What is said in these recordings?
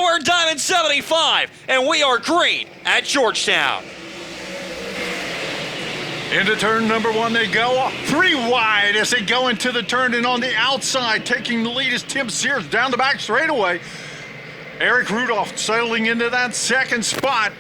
Delaware Diamond 75, and we are green at Georgetown. Into turn number one they go, 3 wide as they go into the turn, and on the outside, taking the lead is Tim Sears down the back straightaway. Eric Rudolph settling into that second spot.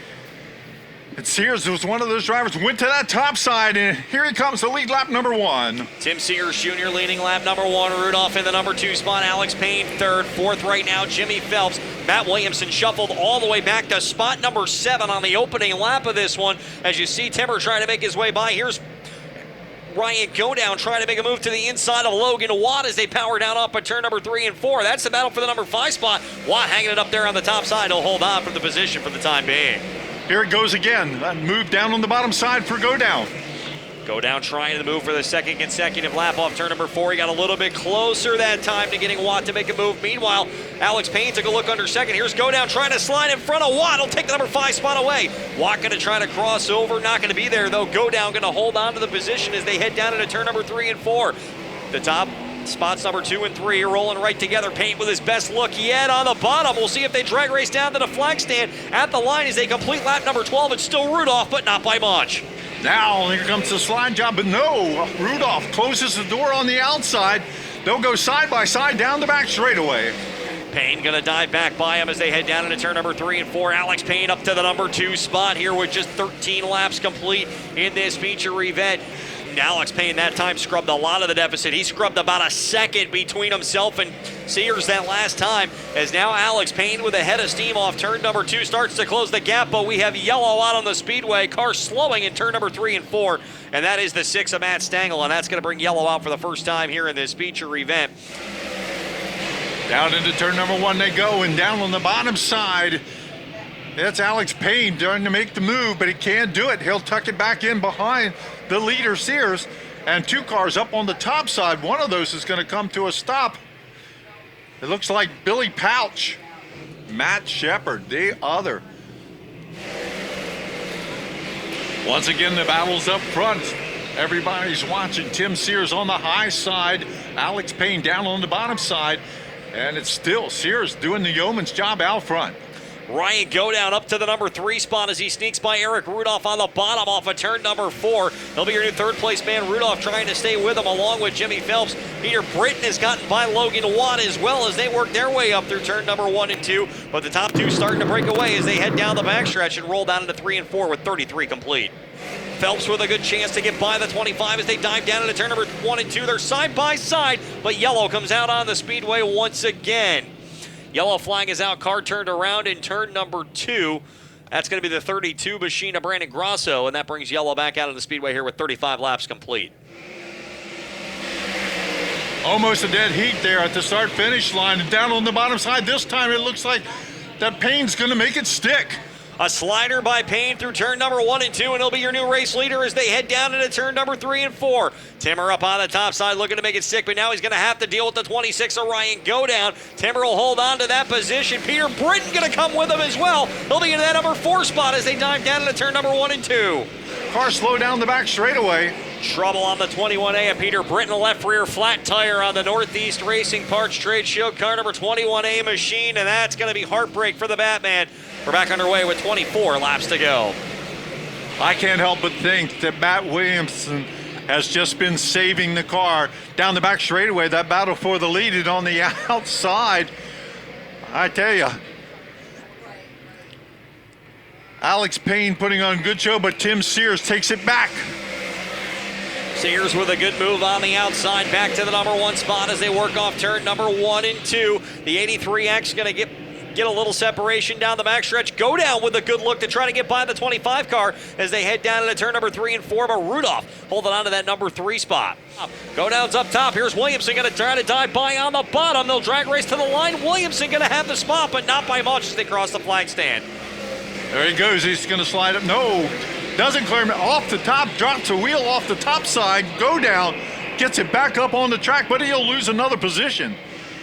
And Sears was one of those drivers, went to that top side, and here he comes, the lead lap number one. Tim Sears Jr. leading lap number one. Rudolph in the number 2 spot. Alex Payne third. Fourth right now, Jimmy Phelps. Matt Williamson shuffled all the way back to spot number 7 on the opening lap of this one. As you see, Timmer trying to make his way by. Here's Ryan Godown trying to make a move to the inside of Logan Watt as they power down up at turn number 3 and 4. That's the battle for the number 5 spot. Watt hanging it up there on the top side. He'll hold on for the position for the time being. Here it goes again. That move down on the bottom side for Godown. Godown trying to move for the second consecutive lap off turn number 4. He got a little bit closer that time to getting Watt to make a move. Meanwhile, Alex Payne took a look under second. Here's Godown trying to slide in front of Watt. He'll take the number 5 spot away. Watt going to try to cross over. Not going to be there, though. Godown going to hold on to the position as they head down into turn number 3 and 4. The top spots number 2 and 3 are rolling right together. Payne with his best look yet on the bottom. We'll see if they drag race down to the flag stand at the line as they complete lap number 12. It's still Rudolph, but not by much. Now here comes the slide job, but no, Rudolph closes the door on the outside. They'll go side by side down the back straightaway. Payne going to dive back by him as they head down into turn number 3 and 4. Alex Payne up to the number 2 spot here with just 13 laps complete in this feature event. Alex Payne that time scrubbed a lot of the deficit. He scrubbed about a second between himself and Sears that last time, as now Alex Payne with a head of steam off turn number 2 starts to close the gap, but we have yellow out on the speedway. Car slowing in turn number 3 and 4, and that is the 6 of Matt Stengel, and that's going to bring yellow out for the first time here in this feature event. Down into turn number 1 they go, and down on the bottom side, that's Alex Payne trying to make the move, but he can't do it. He'll tuck it back in behind the leader, Sears, and 2 cars up on the top side. One of those is going to come to a stop. It looks like Billy Pouch. Matt Shepard, the other. Once again, the battle's up front. Everybody's watching. Tim Sears on the high side, Alex Payne down on the bottom side, and it's still Sears doing the yeoman's job out front. Ryan Godown up to the number 3 spot as he sneaks by Eric Rudolph on the bottom off of turn number 4. He'll be your new 3rd place man. Rudolph trying to stay with him along with Jimmy Phelps. Peter Britton has gotten by Logan Watt as well as they work their way up through turn number 1 and 2. But the top 2 starting to break away as they head down the backstretch and roll down into 3 and 4 with 33 complete. Phelps with a good chance to get by the 25 as they dive down into turn number 1 and 2. They're side by side, but yellow comes out on the speedway once again. Yellow flag is out, car turned around in turn number 2. That's going to be the 32 machine of Brandon Grosso, and that brings yellow back out of the speedway here with 35 laps complete. Almost a dead heat there at the start-finish line, and down on the bottom side this time it looks like that Payne's going to make it stick. A slider by Payne through turn number 1 and 2, and he'll be your new race leader as they head down into turn number 3 and 4. Timmer up on the top side looking to make it stick, but now he's going to have to deal with the 26 of Ryan Godown. Timmer will hold on to that position. Peter Britton going to come with him as well. He'll be in that number 4 spot as they dive down into turn number 1 and 2. Car slow down the back straightaway. Trouble on the 21A of Peter Britton, left rear flat tire on the Northeast Racing Parts Trade Show car number 21A machine, and that's going to be heartbreak for the Batman. We're back underway with 24 laps to go. I can't help but think that Matt Williamson has just been saving the car down the back straightaway. That battle for the lead is on the outside. I tell you, Alex Payne putting on a good show, but Tim Sears takes it back. Sears with a good move on the outside, back to the number 1 spot as they work off turn number 1 and 2. The 83X going to get a little separation down the backstretch. Godown with a good look to try to get by the 25 car as they head down into turn number 3 and 4, but Rudolph holding on to that number 3 spot. Godown's up top. Here's Williamson going to try to dive by on the bottom. They'll drag race to the line. Williamson going to have the spot, but not by much as they cross the flag stand. There he goes. He's going to slide up. No, doesn't clear him off the top, drops a wheel off the top side. Godown gets it back up on the track, but he'll lose another position.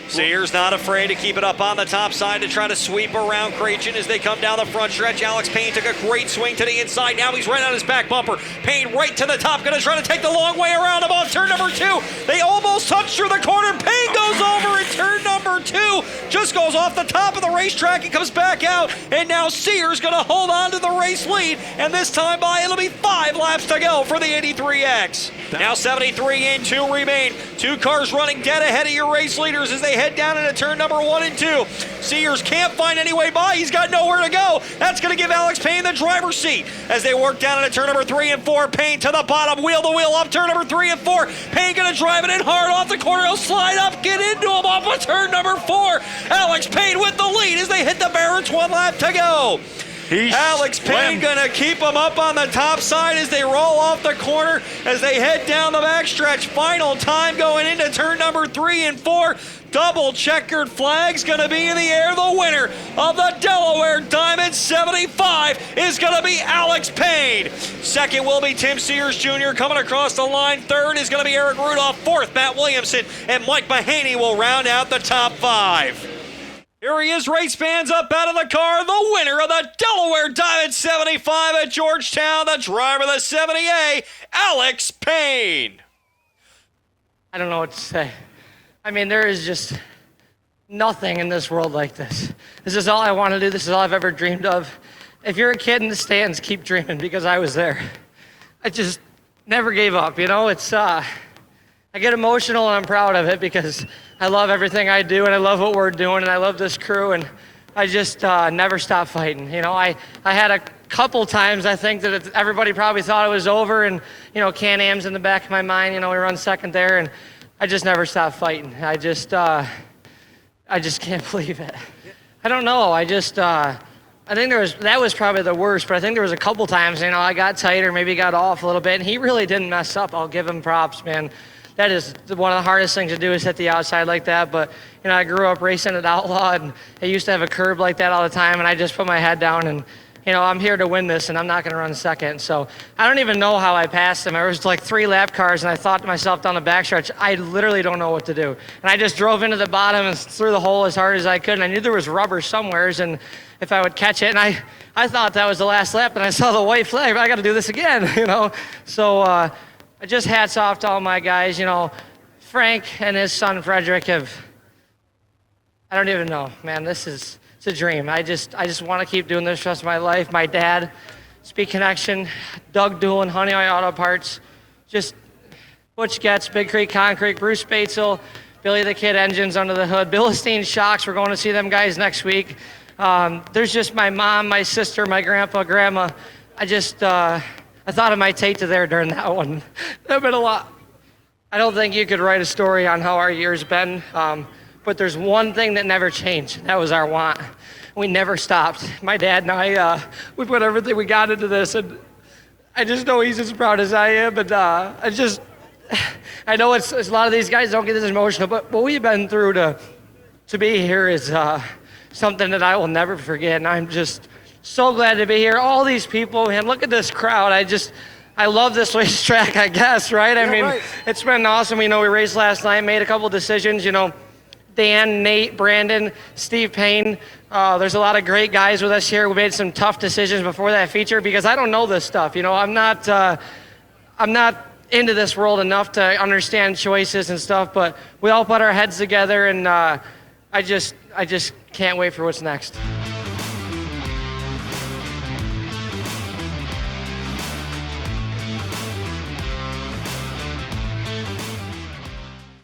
Sears not afraid to keep it up on the top side to try to sweep around Krachin as they come down the front stretch. Alex Payne took a great swing to the inside. Now he's right on his back bumper. Payne right to the top, going to try to take the long way around him on turn number 2. They almost touch through the corner. Payne goes over in turn number 2. just goes off the top of the racetrack and comes back out, and now Sears going to hold on to the race lead, and this time by it'll be 5 laps to go for the 83X. Now 73 in, 2 remain. 2 cars running dead ahead of your race leaders as they head down into turn number 1 and 2. Sears can't find any way by. He's got nowhere to go. That's going to give Alex Payne the driver's seat as they work down into turn number 3 and 4. Payne to the bottom, wheel to wheel up turn number 3 and 4. Payne going to drive it in hard off the corner. He'll slide up, get into him off of turn number 4. Alex Payne with the lead as they hit the barrens, 1 lap to go. Alex Payne going to keep them up on the top side as they roll off the corner as they head down the backstretch. Final time going into turn number 3 and 4. Double checkered flags going to be in the air. The winner of the Delaware Diamond 75 is going to be Alex Payne. Second will be Tim Sears Jr. coming across the line. Third is going to be Eric Rudolph. Fourth, Matt Williamson. And Mike Mahaney will round out the top 5. Here he is, race fans, up out of the car, the winner of the Delaware Diamond 75 at Georgetown, the driver of the 70A, Alex Payne. I don't know what to say. I mean, there is just nothing in this world like this. This is all I want to do. This is all I've ever dreamed of. If you're a kid in the stands, keep dreaming, because I was there. I just never gave up, you know? I get emotional and I'm proud of it because I love everything I do and I love what we're doing and I love this crew, and I just never stop fighting. You know, I had a couple times I think that everybody probably thought it was over, and, you know, Can-Am's in the back of my mind. You know, we run second there, and I just never stopped fighting. I just can't believe it. I don't know. I think that was probably the worst, but I think there was a couple times, you know, I got tight or maybe got off a little bit, and he really didn't mess up. I'll give him props, man. That is one of the hardest things to do, is hit the outside like that. But, you know, I grew up racing at Outlaw, and I used to have a curb like that all the time, and I just put my head down and, you know, I'm here to win this, and I'm not going to run second. So I don't even know how I passed him. There was like 3 lap cars, and I thought to myself down the backstretch, I literally don't know what to do. And I just drove into the bottom and threw the hole as hard as I could, and I knew there was rubber somewheres, and if I would catch it, and I thought that was the last lap, and I saw the white flag, I got to do this again, you know. So, just hats off to all my guys. You know, Frank and his son Frederick I don't even know, man, it's a dream. I just want to keep doing this the rest of my life. My dad, Speed Connection, Doug Doolin, Honey Eye Auto Parts, just Butch Getz, Big Creek Concrete, Bruce Batesel, Billy the Kid Engines under the hood, Billistein Shocks. We're going to see them guys next week. There's just my mom, my sister, my grandpa, grandma. I thought I might take to there during that one. There's been a lot. I don't think you could write a story on how our year's been, but there's one thing that never changed. That was our want. We never stopped. My dad and I, we put everything we got into this, and I just know he's as proud as I am, and I know it's a lot of these guys don't get this emotional, but what we've been through to be here is something that I will never forget, and I'm just so glad to be here. All these people, man, look at this crowd. I love this racetrack, I guess, right? I mean, right. It's been awesome. You know, we raced last night, made a couple decisions, you know, Dan, Nate, Brandon, Steve Payne. There's a lot of great guys with us here. We made some tough decisions before that feature because I don't know this stuff. You know, I'm not into this world enough to understand choices and stuff, but we all put our heads together, and I just can't wait for what's next.